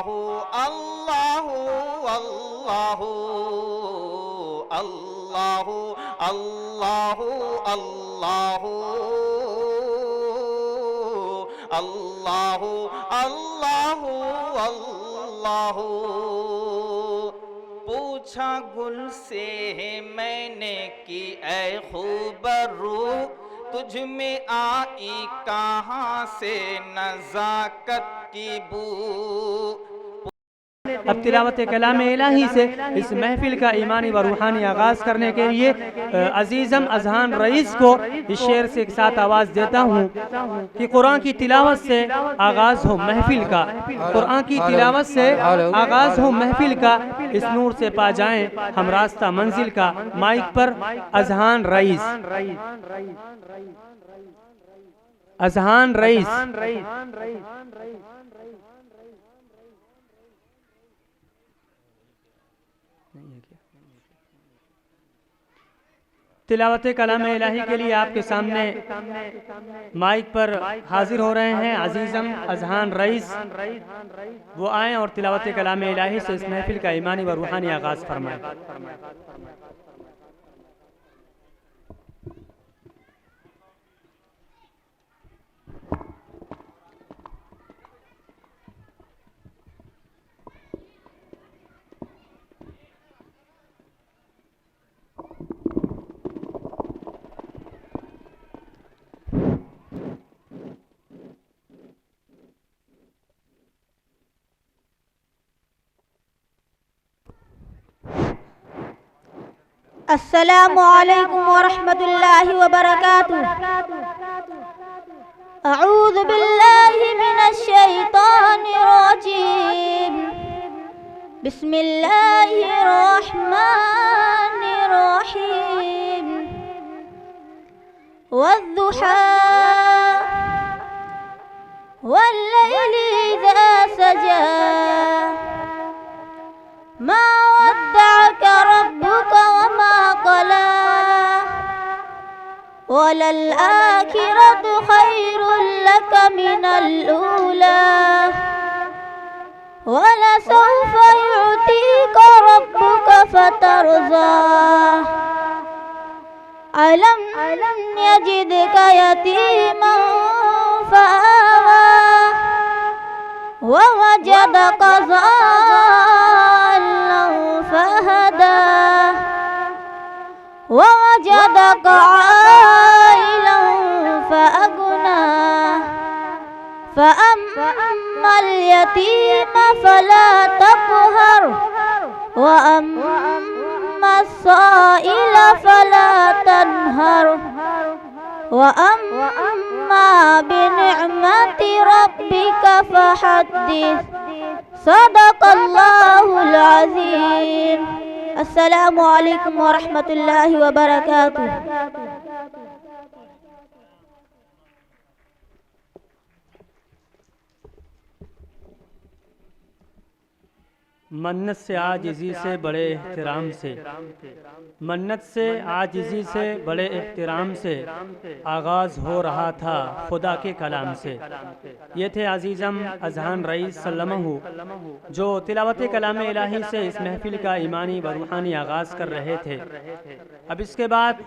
अल्लाहु अल्लाहु अल्लाहु अल्लाहु अल्लाहु अल्लाहु अल्लाहु अल्लाहु। पूछा गुल से मैंने कि ऐ खूबरू तुझ में आई कहाँ से नज़ाकत की बू। अब तिलावत कलाम इलाही से इस महफिल का ईमानी व रूहानी आगाज़ करने के लिए अजीज़म अजहान रईस को इस शेर से एक साथ आवाज़ देता हूँ कि कुरान की तिलावत से आगाज़ हो महफिल का, कुरान की तिलावत से आगाज़ हो महफिल का, इस नूर से पा जाएं हम रास्ता मंजिल का। माइक पर अजहान रईस। अजहान रईस। तिलावत कलाम इलाही के लिए आपके सामने माइक पर हाजिर हो रहे हैं अजीज़म अजहान रईस। वो आएँ और तिलावत कलाम इलाही से इस महफिल का ईमानी व रूहानी आगाज़ फरमाएं। अस्सलामु अलैकुम वरहमतुल्लाहि वबरकातुह। अऊज़ु बिल्लाहि मिनश शैतानिर रजीम। बिस्मिल्लाहिर रहमानिर रहीम। वद्दुहा वल्लैलि इज़ा सजा मा वद्दअक रब्बुक वमा क़ला वलल-आखिरतु खैरुल लक मिनल ऊला वलसौफा यु'तीका रब्बुका फतरज़ा अलम यजिदका यतीमन फआवा ववजदका ज़ाल्लन फहदा ववजदक आइलन फअगना फअम्मल यतीम फला तक़हर वअम्मस साइल फला तनहर वअम्मा बिनिअमति रब्बिक फहद्दिस। सदक़ल्लाहुल अज़ीम। अस्सलामु अलैकुम वरहमतुल्लाहि वबरकातुह। मन्नत से आजिज़ी से बड़े एहतराम से, मन्नत से आजिज़ी से बड़े एहतराम से आगाज़ हो रहा था खुदा के कलाम से। ये थे अजीज़म अजहान रईस सल्लमहु जो तिलावत कलाम इलाही से इस महफिल का ईमानी व रूहानी आगाज़ कर रहे थे। अब इसके बाद